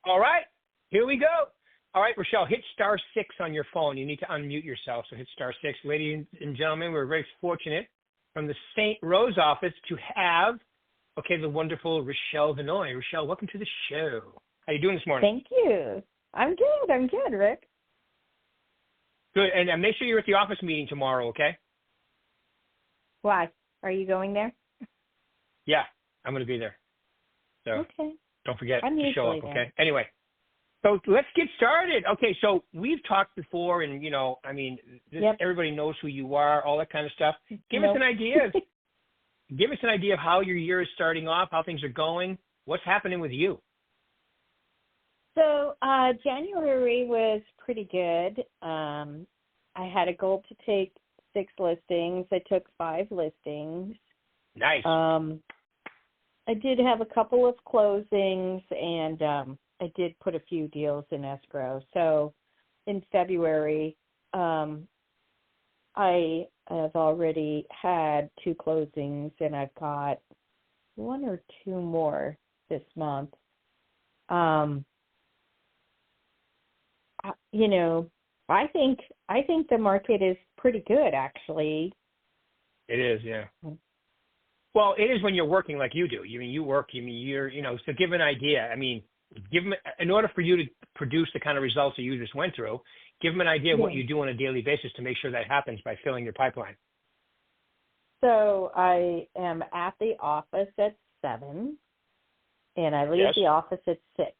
All right, here we go. All right, Rochelle, hit star six on your phone. You need to unmute yourself, so hit star six. Ladies and gentlemen, we're very fortunate from the St. Rose office to have, the wonderful Rochelle Vannoy. Rochelle, welcome to the show. How you doing this morning? Thank you. I'm good, Rick. Good, and make sure you're at the office meeting tomorrow, okay? Why? Are you going there? Yeah, I'm going to be there. So okay. Don't forget I'm to show up, there. okay? Anyway. So let's get started. Okay, so we've talked before, and everybody knows who you are, all that kind of stuff. Give us an idea. Give us an idea of how your year is starting off, how things are going. What's happening with you? So January was pretty good. I had a goal to take 6 listings. I took 5 listings. Nice. I did have a couple of closings, and I did put a few deals in escrow. So in February, I have already had 2 closings, and I've got 1 or 2 more this month. I think the market is pretty good, actually. It is, yeah. Well, it is when you're working like you do. You work. So give an idea. In order for you to produce the kind of results that you just went through, give them an idea of what you do on a daily basis to make sure that happens by filling your pipeline. So I am at the office at 7, and I leave the office at 6.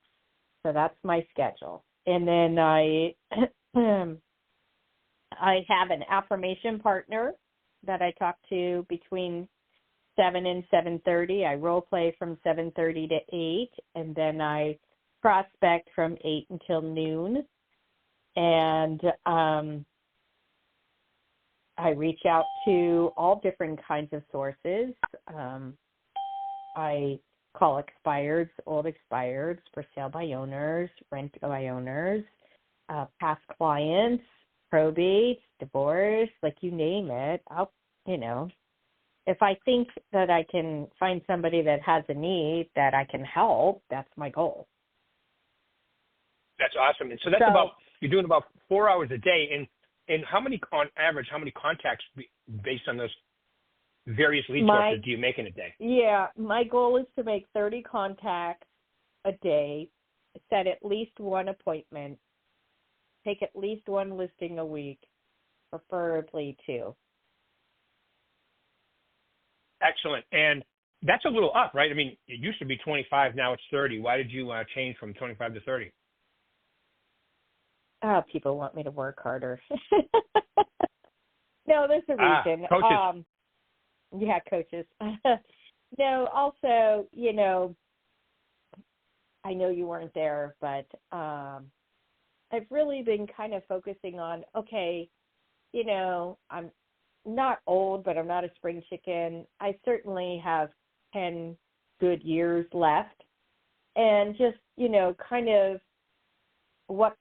So that's my schedule. And then I have an affirmation partner that I talk to between 7 and 7:30. I role play from 7:30 to 8, and then I prospect from 8 until noon. And I reach out to all different kinds of sources. I call expireds, old expireds, for sale by owners, rent by owners, past clients, probates, divorce, like you name it. If I think that I can find somebody that has a need that I can help, that's my goal. That's awesome. And so you're doing about 4 hours a day. And how many, on average, how many contacts based on those various lead sources do you make in a day? Yeah, my goal is to make 30 contacts a day, set at least 1 appointment, take at least 1 listing a week, preferably 2. Excellent. And that's a little up, right? It used to be 25, now it's 30. Why did you change from 25 to 30? People want me to work harder. No, there's a reason. Coaches. Coaches. No, also, I know you weren't there, but I've really been kind of focusing on, I'm not old, but I'm not a spring chicken. I certainly have 10 good years left. And just, kind of how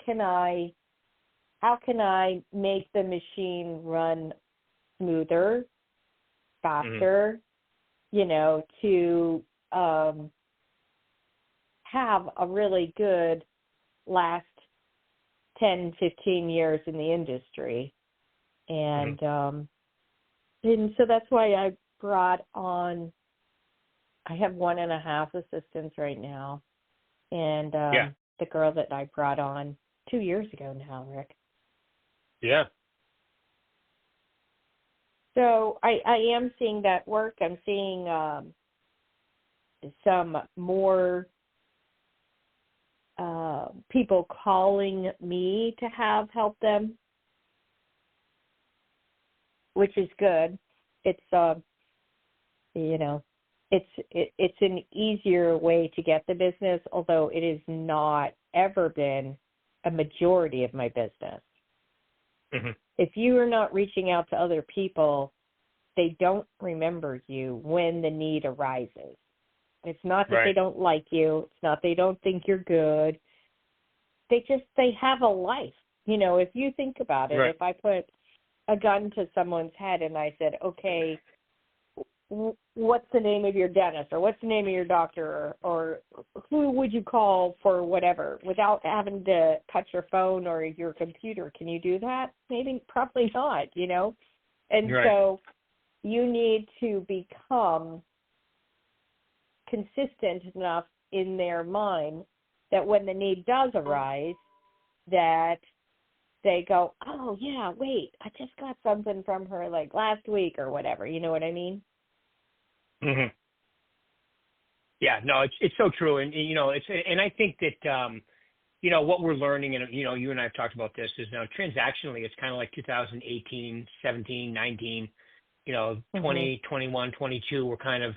can I make the machine run smoother, faster, to have a really good last 10, 15 years in the industry. And so that's why I brought on, I have 1.5 assistants right now. And the girl that I brought on 2 years ago now, Rick. Yeah. So I am seeing that work. I'm seeing some more people calling me to help them, which is good. It's it's an easier way to get the business, although it has not ever been a majority of my business. Mm-hmm. If you are not reaching out to other people, they don't remember you when the need arises. It's not that they don't like you. It's not they don't think you're good. They have a life. If you think about it, if I put a gun to someone's head and I said, okay, what's the name of your dentist or what's the name of your doctor or who would you call for whatever without having to touch your phone or your computer? Can you do that? Maybe, probably not, you know? And Right. so you need to become consistent enough in their mind that when the need does arise, that they go, oh, yeah, wait, I just got something from her like last week or whatever. You know what I mean? Mm-hmm. Yeah, no, it's so true. And, and I think that, what we're learning, and, you and I have talked about this, is now transactionally, it's kind of like 2018, 17, 19, 20, 21, 22 were kind of,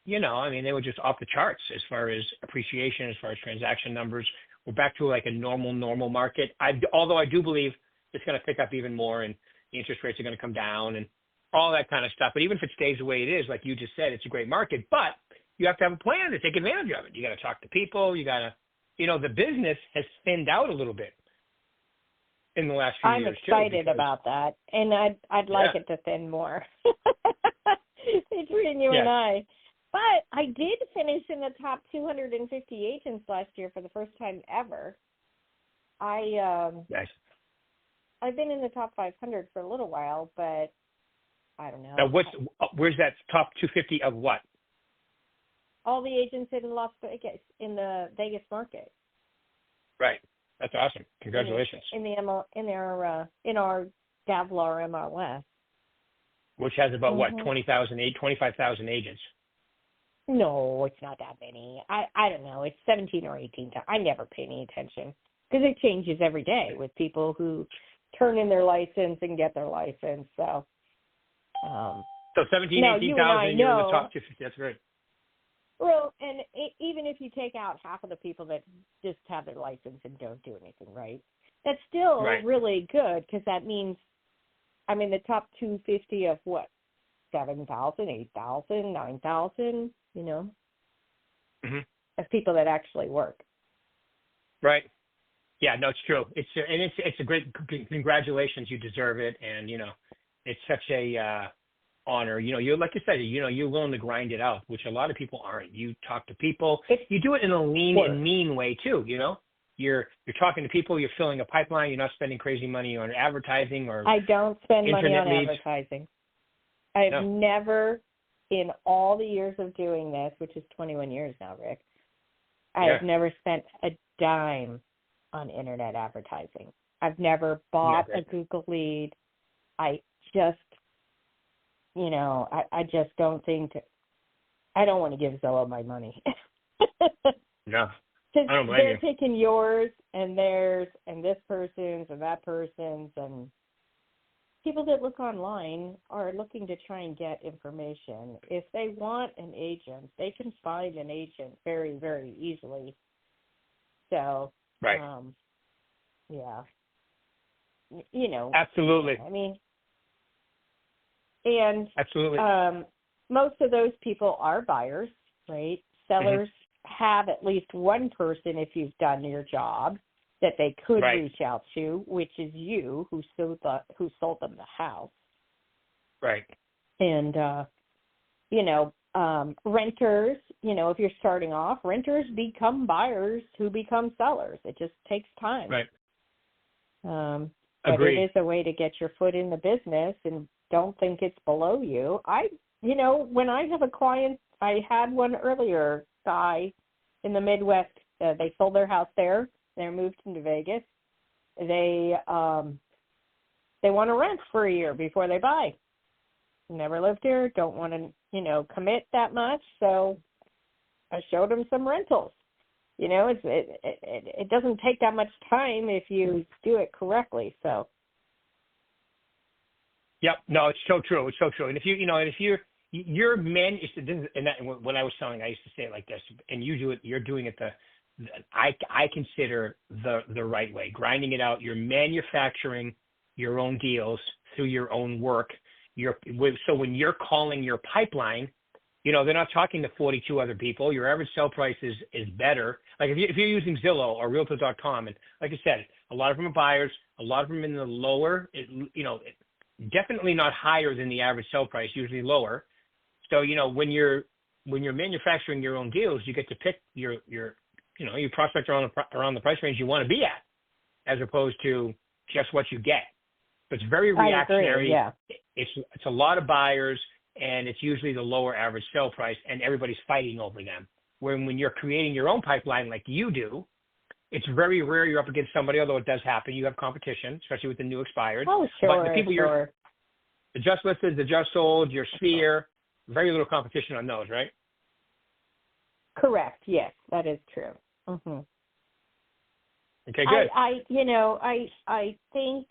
they were just off the charts as far as appreciation, as far as transaction numbers. We're back to like a normal market. Although I do believe it's going to pick up even more and the interest rates are going to come down and all that kind of stuff. But even if it stays the way it is, like you just said, it's a great market, but you have to have a plan to take advantage of it. You got to talk to people. You got to, the business has thinned out a little bit in the last few I'm years. I'm excited too, about that, and I'd like it to thin more between you and I. But I did finish in the top 250 agents last year for the first time ever. Nice. I've been in the top 500 for a little while, but I don't know. Now, where's that top 250 of what? All the agents in Las Vegas, in the Vegas market. Right. That's awesome. Congratulations. In our Davlar MLS. Which has about what, 25,000 agents? No, it's not that many. I don't know. It's 17 or 18. I never pay any attention because it changes every day with people who turn in their license and get their license. So 17, now, 18,000, you're in the top 250. That's great. Well, and even if you take out half of the people that just have their license and don't do anything, right, that's still really good because that means, the top 250 of what, 7,000, 8,000, 9,000, of people that actually work. Right. Yeah, no, it's true. It's a great, congratulations. You deserve it. And, it's such a honor. You're, like you said, you're willing to grind it out, which a lot of people aren't. You talk to people. You do it in a lean and mean way too, You're talking to people, you're filling a pipeline, you're not spending crazy money on advertising or I don't spend money on leads. Advertising. I've never, in all the years of doing this, which is 21 years now, Rick, I have never spent a dime on internet advertising. I've never bought a Google lead. I just, I just don't think, I don't want to give Zillow my money. No. Because they're taking yours and theirs and this person's and that person's, and people that look online are looking to try and get information. If they want an agent, they can find an agent very, very easily. So, yeah. Absolutely. Absolutely. Most of those people are buyers, right? Sellers have at least one person, if you've done your job, that they could reach out to, which is you, who sold them the house. Right. And renters, if you're starting off, renters become buyers who become sellers. It just takes time. Right. But it is a way to get your foot in the business, and don't think it's below you. When I have a client, I had one earlier, guy in the Midwest. They sold their house there. They moved into Vegas. They want to rent for a year before they buy. Never lived here. Don't want to, commit that much. So I showed them some rentals. It doesn't take that much time if you do it correctly. So. Yep. No, it's so true. It's so true. And if you're when I was selling, I used to say it like this, and you do it, you're doing it I consider the right way, grinding it out. You're manufacturing your own deals through your own work. So when you're calling your pipeline, they're not talking to 42 other people. Your average sell price is better. Like if you're using Zillow or Realtor.com, and like I said, a lot of them are buyers, a lot of them in the lower, definitely not higher than the average sell price, usually lower. So, when you're manufacturing your own deals, you get to pick your prospect around the price range you want to be at, as opposed to just what you get. So it's very reactionary. I agree, yeah. It's a lot of buyers, and it's usually the lower average sale price, and everybody's fighting over them. When you're creating your own pipeline like you do, it's very rare you're up against somebody, although it does happen. You have competition, especially with the new expired. Oh, sure, but the people the just listed, the just sold, your sphere, very little competition on those, right? Correct. Yes, that is true. Mm-hmm. Okay, good. I think,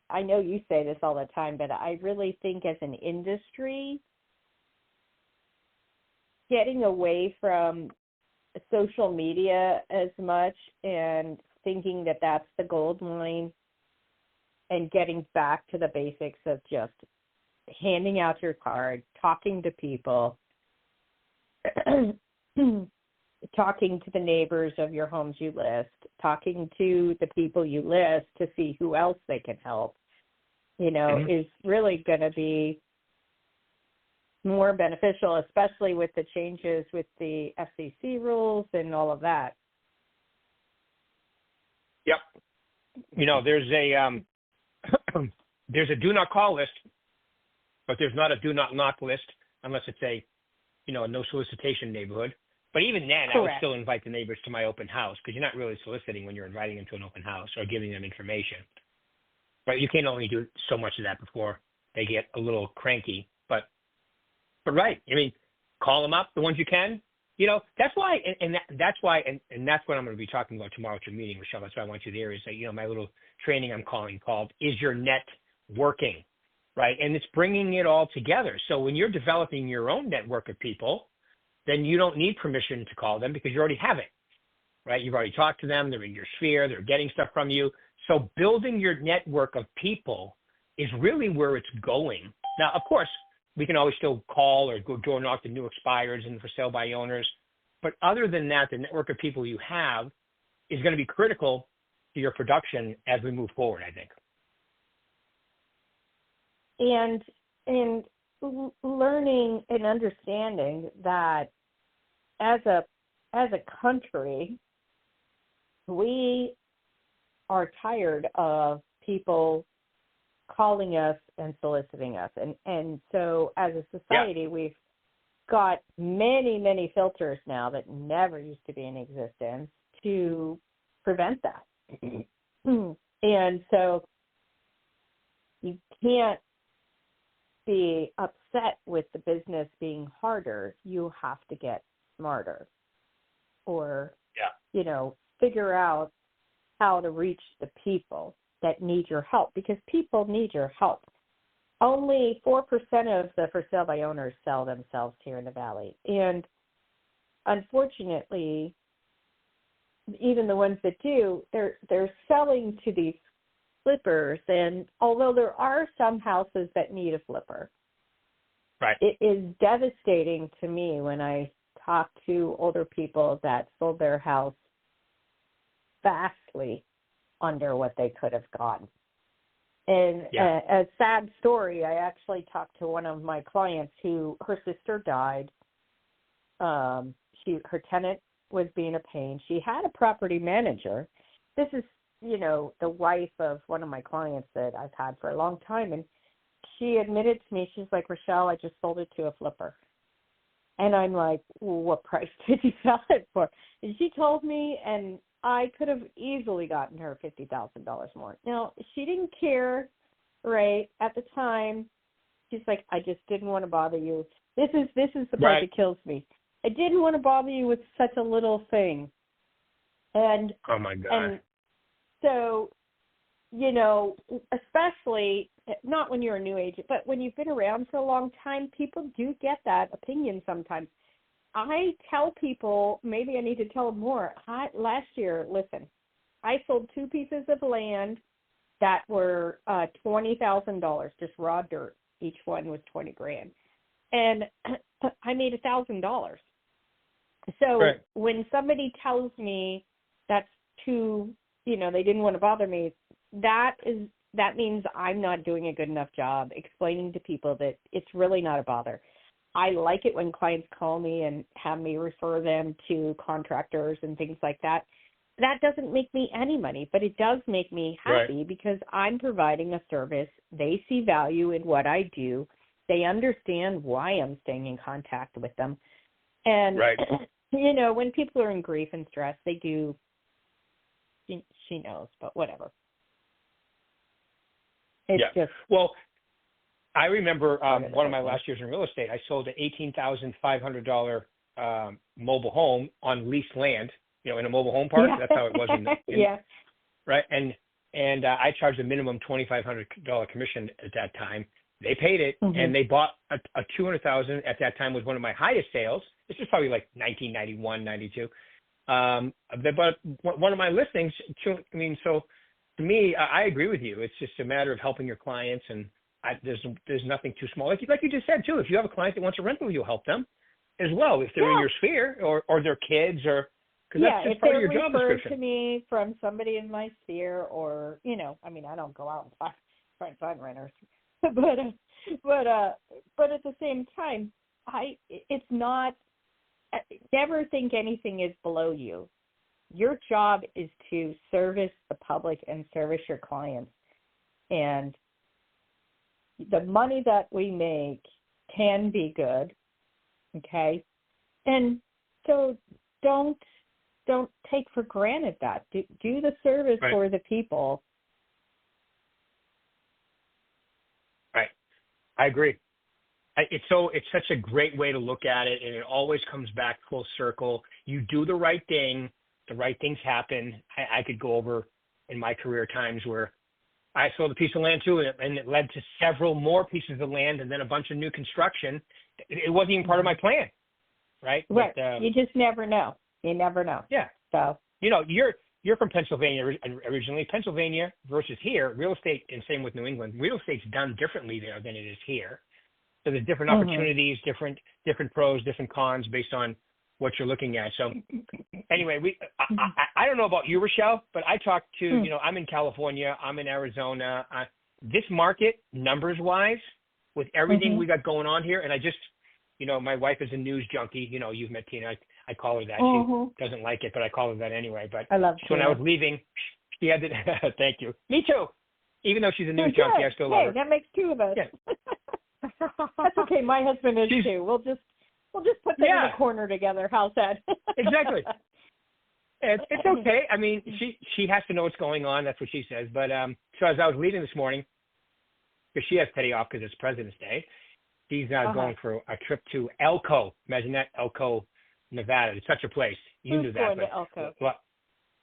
I know you say this all the time, but I really think as an industry, getting away from social media as much and thinking that that's the gold mine and getting back to the basics of just handing out your card, talking to people, talking to the neighbors of your homes you list, talking to the people you list to see who else they can help, is really going to be more beneficial, especially with the changes with the FCC rules and all of that. Yep. There's a do not call list, but there's not a do not knock list unless it's a no solicitation neighborhood. But even then, Correct. I would still invite the neighbors to my open house, because you're not really soliciting when you're inviting them to an open house or giving them information. Right? You can only do so much of that before they get a little cranky. But right, call them up, the ones you can. That's why, that's what I'm going to be talking about tomorrow at your meeting, Rochelle. That's why I want you there. Is that my little training I'm called "Is Your Net Working?" Right, and it's bringing it all together. So when you're developing your own network of people, then you don't need permission to call them because you already have it. Right, you've already talked to them. They're in your sphere. They're getting stuff from you. So building your network of people is really where it's going. Now, of course, we can always still call or go door knock the new expireds and for sale by owners. But other than that, the network of people you have is going to be critical to your production as we move forward, I think. And learning and understanding that as a country, we are tired of people calling us and soliciting us. And so as a society, we've got many, many filters now that never used to be in existence to prevent that. And so you can't be upset with the business being harder. You have to get smarter or, figure out how to reach the people that need your help, because people need your help. Only 4% of the for sale by owners sell themselves here in the Valley. And unfortunately, even the ones that do, they're selling to these flippers. And although there are some houses that need a flipper, right, it is devastating to me when I talk to older people that sold their house vastly under what they could have gotten. And a sad story, I actually talked to one of my clients who, her sister died. Her tenant was being a pain. She had a property manager. This is, the wife of one of my clients that I've had for a long time. And she admitted to me, she's like, Rochelle, I just sold it to a flipper. And I'm like, well, what price did you sell it for? And she told me, and I could have easily gotten her $50,000 more. Now, she didn't care, right, at the time. She's like, I just didn't want to bother you. This is the part that kills me. I didn't want to bother you with such a little thing. And oh my God. And so, especially not when you're a new agent, but when you've been around for a long time, people do get that opinion sometimes. I tell people, maybe I need to tell them more. Last year, listen, I sold 2 pieces of land that were $20,000, just raw dirt. Each one was $20,000, and I made $1,000. So when somebody tells me that's too, they didn't want to bother me, that is that means I'm not doing a good enough job explaining to people that it's really not a bother. I like it when clients call me and have me refer them to contractors and things like that. That doesn't make me any money, but it does make me happy because I'm providing a service. They see value in what I do. They understand why I'm staying in contact with them. And, you know, when people are in grief and stress, they do, she knows, but whatever. It's just. Well, I remember one of my last years in real estate, I sold an $18,500 mobile home on leased land, you know, in a mobile home park. That's how it was. Right. And I charged a minimum $2,500 commission at that time. They paid it, and they bought a $200,000 at that time was one of my highest sales. This is probably like 1991, 92. They bought one of my listings. I mean, so to me, I agree with you. It's just a matter of helping your clients, and there's nothing too small. Like you just said too, if you have a client that wants a rental, you'll help them as well if they're in your sphere or their kids or because that's just part of your job description. If they're referred to me from somebody in my sphere, or you know, I mean, I don't go out and try and find renters, but at the same time, it's not. Never think anything is below you. Your job is to service the public and service your clients, and the money that we make can be good, okay? And so don't take for granted that. Do the service for the people. Right. I agree. It's such a great way to look at it, and it always comes back full circle. You do the right thing, the right things happen. I could go over in my career times where I sold a piece of land too, and it led to several more pieces of land and then a bunch of new construction. It wasn't even part of my plan, right? Right. But, you just never know. You never know. Yeah. So you know, you're from Pennsylvania originally. Pennsylvania versus here, real estate, and same with New England. Real estate's done differently there than it is here. So there's different opportunities, different pros, different cons based on what you're looking at. So anyway, I don't know about you, Rochelle, but I talked to, you know, I'm in California, I'm in Arizona. This market, numbers-wise, with everything we got going on here, and I just, you know, my wife is a news junkie. You know, you've met Tina. I call her that. She doesn't like it, but I call her that anyway. But I love so when I was leaving, she had to, thank you. Me too. Even though she's a news junkie, I still love her. That makes two of us. Yeah. That's okay. My husband is too. We'll just put them in the corner together. How's that? Exactly. It's okay. I mean, she has to know what's going on. That's what she says. But so as I was leaving this morning, because she has petty off because it's President's Day, she's going for a trip to Elko. Imagine that, Elko, Nevada. It's such a place. You knew that. Going to Elko? Well,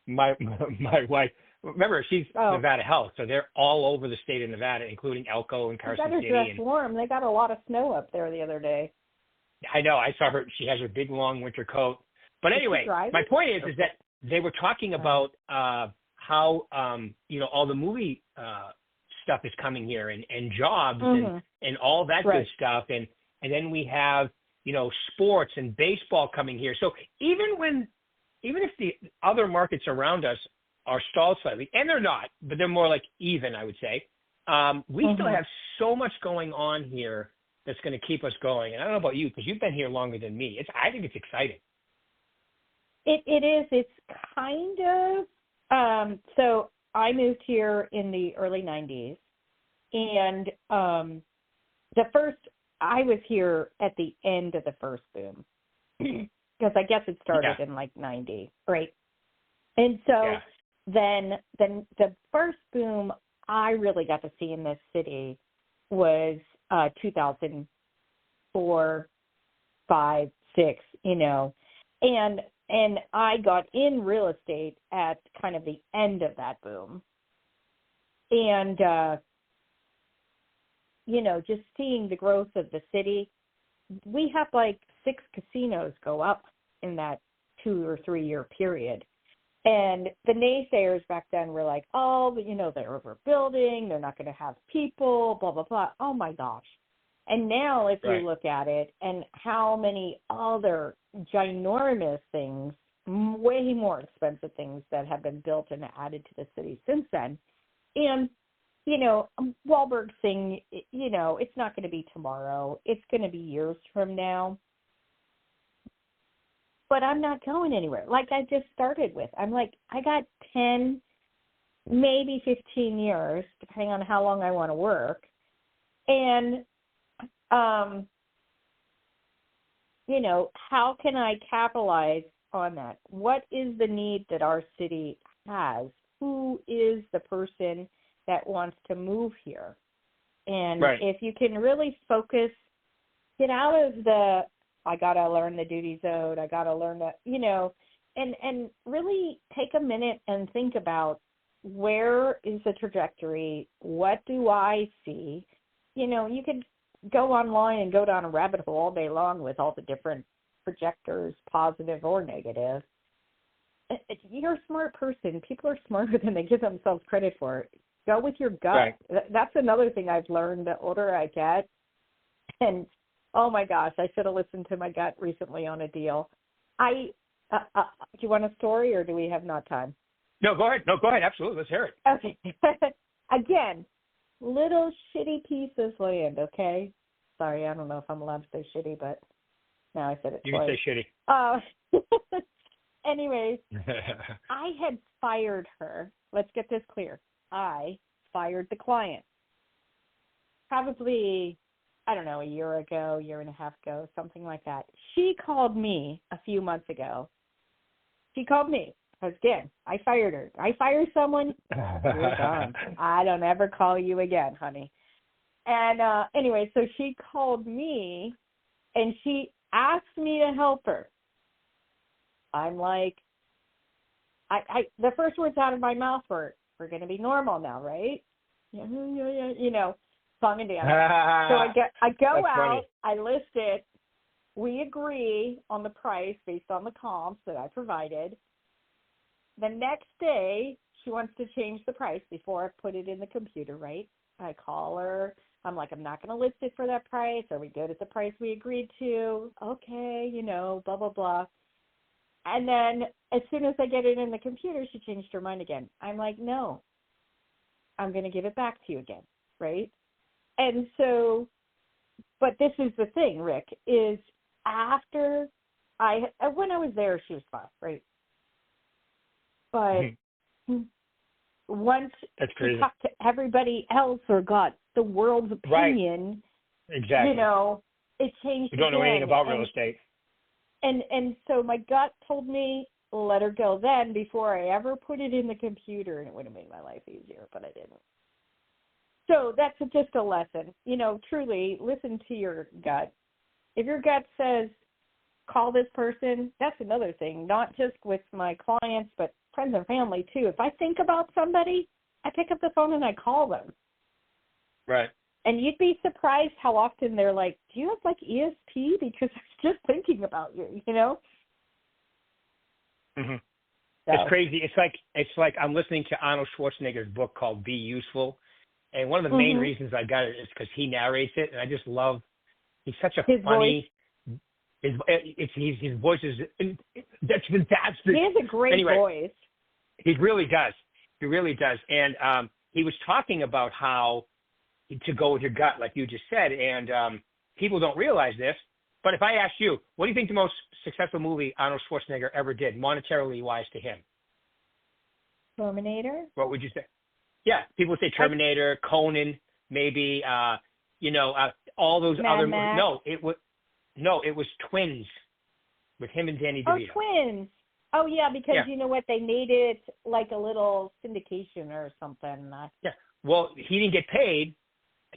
my wife. Remember, she's Nevada Health, so they're all over the state of Nevada, including Elko and Carson City. Better dress warm. They got a lot of snow up there the other day. I know. I saw her. She has her big, long winter coat. But anyway, my point is that they were talking about how, you know, all the movie stuff is coming here and jobs and all that good stuff. And then we have, you know, sports and baseball coming here. So even if the other markets around us are stalled slightly, and they're not, but they're more like even, I would say, we still have so much going on here that's going to keep us going. And I don't know about you, because you've been here longer than me. I think it's exciting. It is. It's kind of. So I moved here in the early 90s. And I was here at the end of the first boom. Because I guess it started in like 90, right? And so then the first boom I really got to see in this city was 2004, 5, 6, you know, and I got in real estate at kind of the end of that boom, and you know, just seeing the growth of the city. We have like 6 casinos go up in that 2 or 3 year period. And the naysayers back then were like, oh, you know, they're overbuilding, they're not going to have people, blah, blah, blah. Oh, my gosh. And now if you look at it and how many other ginormous things, way more expensive things that have been built and added to the city since then, and Wahlberg thing, it's not going to be tomorrow. It's going to be years from now. But I'm not going anywhere. Like I just started with. I'm like, I got 10, maybe 15 years, depending on how long I want to work. And, how can I capitalize on that? What is the need that our city has? Who is the person that wants to move here? And if you can really focus, get out of the, I got to learn the duty zone, I got to learn that, and really take a minute and think about where is the trajectory? What do I see? You could go online and go down a rabbit hole all day long with all the different projectors, positive or negative. You're a smart person. People are smarter than they give themselves credit for. Go with your gut. Right. That's another thing I've learned the older I get. And, oh, my gosh, I should have listened to my gut recently on a deal. Do you want a story or do we have not time? No, go ahead. No, go ahead. Absolutely. Let's hear it. Okay. Again, little shitty piece of land, okay? Sorry, I don't know if I'm allowed to say shitty, but now I said it twice. You can say shitty. Anyways, I had fired her. Let's get this clear. I fired the client. Probably, I don't know, a year ago, year and a half ago, something like that. She called me a few months ago. She called me. Again, I fired her. I fire someone, you're gone. I don't ever call you again, honey. And anyway, so she called me, and she asked me to help her. I'm like, the first words out of my mouth were, we're going to be normal now, right? Yeah, song and dance. So I go That's out, funny. I list it. We agree on the price based on the comps that I provided. The next day, she wants to change the price before I put it in the computer, right? I call her. I'm like, I'm not going to list it for that price. Are we good at the price we agreed to? Okay, blah, blah, blah. And then as soon as I get it in the computer, she changed her mind again. I'm like, no, I'm going to give it back to you again, right? And so, but this is the thing, Rick, is after when I was there, she was fine, right? But once she talked to everybody else or got the world's opinion, exactly. It changed. You don't know anything about real estate. And so my gut told me, let her go then before I ever put it in the computer, and it would have made my life easier, but I didn't. So that's just a lesson. Truly listen to your gut. If your gut says, call this person, that's another thing, not just with my clients, but friends and family too. If I think about somebody, I pick up the phone and I call them. Right. And you'd be surprised how often they're like, do you have like ESP? Because I was just thinking about you, Mm-hmm. So. It's crazy. It's like I'm listening to Arnold Schwarzenegger's book called Be Useful. And one of the main reasons I got it is because he narrates it. And I just love, he's such a his funny, his voice is, he has a great voice. He really does. He really does. And he was talking about how to go with your gut, like you just said. And people don't realize this. But if I ask you, what do you think the most successful movie Arnold Schwarzenegger ever did, monetarily wise to him? Terminator? What would you say? Yeah, people would say Terminator, Conan, maybe, all those Mad other Max. movies. No, it was Twins with him and Danny DeVito. Oh, Twins. Oh, yeah, because you know what? They made it like a little syndication or something. Yeah. Well, he didn't get paid.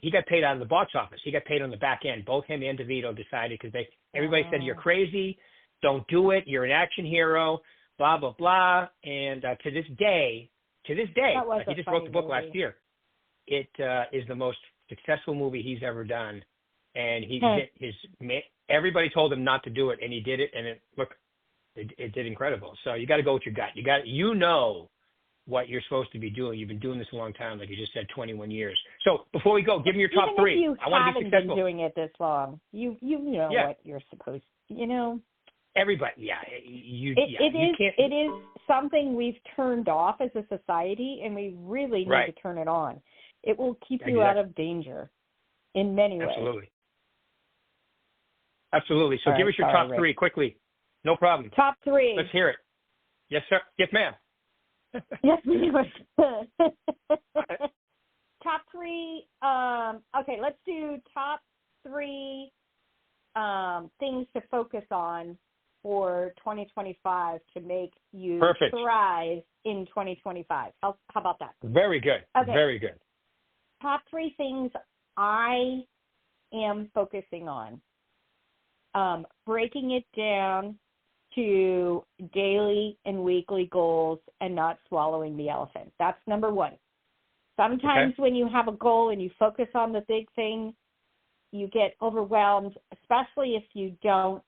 He got paid out of the box office. He got paid on the back end. Both him and DeVito decided because everybody said, you're crazy. Don't do it. You're an action hero, blah, blah, blah. And to this day, he just wrote the book last year. It is the most successful movie he's ever done. And everybody told him not to do it, and he did it. And it did incredible. So you got to go with your gut. You know what you're supposed to be doing. You've been doing this a long time, like you just said, 21 years. So before we go, give me your top three. I want to be successful. Been doing it this long. You know what you're supposed to, Everybody, it is something we've turned off as a society, and we really need to turn it on. It will keep you out of danger in many ways. Absolutely. Absolutely. So All give right, us your top three quickly. No problem. Top three. Let's hear it. Yes, sir. Yes, ma'am. Yes, ma'am. Top three. Okay, let's do top three things to focus on for 2025 to make you thrive in 2025. How about that? Very good. Okay. Very good. Top three things I am focusing on. Breaking it down to daily and weekly goals and not swallowing the elephant. That's number one. Sometimes when you have a goal and you focus on the big thing, you get overwhelmed, especially if you don't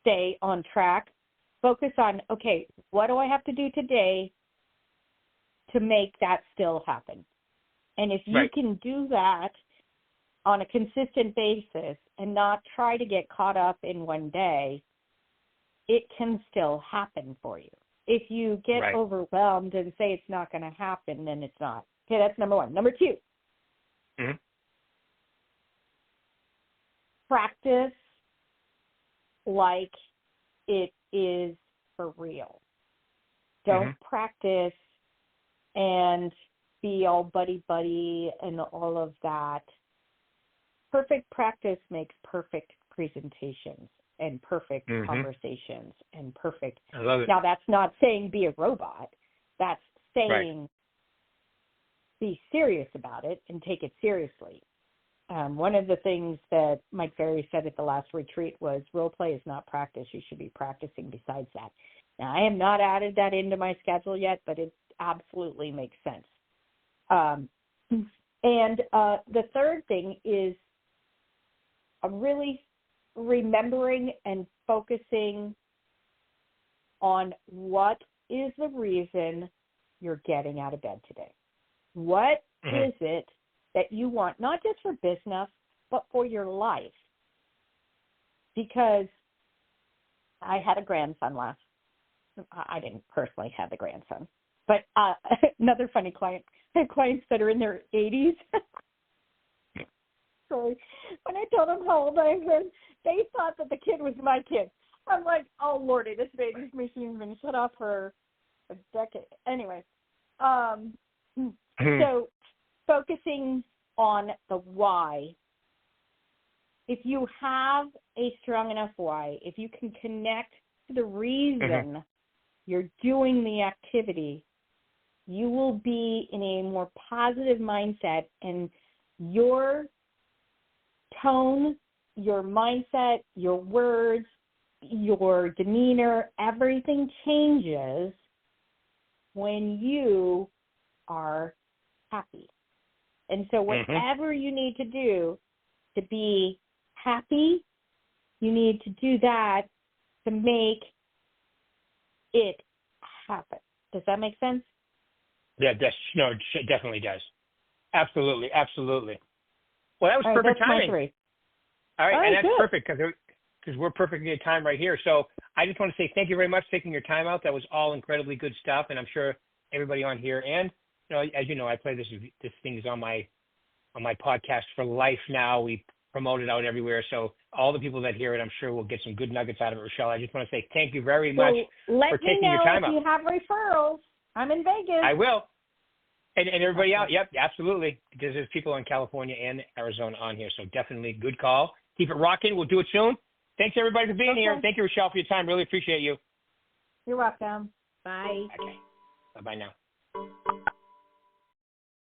stay on track. Focus on, okay, what do I have to do today to make that still happen? And if you can do that on a consistent basis and not try to get caught up in one day, it can still happen for you. If you get overwhelmed and say it's not going to happen, then it's not. Okay, that's number one. Number two, practice like it is for real. Don't practice and be all buddy-buddy and all of that. Perfect practice makes perfect presentations and perfect conversations and perfect. I love it. Now, that's not saying be a robot. That's saying be serious about it and take it seriously. One of the things that Mike Ferry said at the last retreat was role play is not practice. You should be practicing besides that. Now, I have not added that into my schedule yet, but it absolutely makes sense. And the third thing is really remembering and focusing on what is the reason you're getting out of bed today. What is it that you want, not just for business, but for your life? Because I had a grandson I didn't personally have the grandson, but another funny client, I have clients that are in their 80s. So when I told them how old I was, they thought that the kid was my kid. I'm like, oh, Lordy, this baby's machine's been shut off for a decade. Anyway, so focusing on the why. If you have a strong enough why, if you can connect to the reason you're doing the activity, you will be in a more positive mindset, and your tone, your mindset, your words, your demeanor, everything changes when you are happy. And so whatever you need to do to be happy, you need to do that to make it happen. Does that make sense? Yeah, it definitely does. Absolutely, absolutely. Well, that was perfect timing. All right, and that's perfect because we're perfectly at time right here. So I just want to say thank you very much for taking your time out. That was all incredibly good stuff, and I'm sure everybody on here, and as you know, I play this thing is on my podcast for life now. We promote it out everywhere, so all the people that hear it, I'm sure will get some good nuggets out of it. Rochelle, I just want to say thank you very much for taking your time out. Let me know if you have referrals. I'm in Vegas. I will. And everybody out, yep, absolutely, because there's people in California and Arizona on here, so definitely good call. Keep it rocking. We'll do it soon. Thanks, everybody, for being here. Thank you, Rochelle, for your time. Really appreciate you. You're welcome. Bye. Okay. Bye-bye now.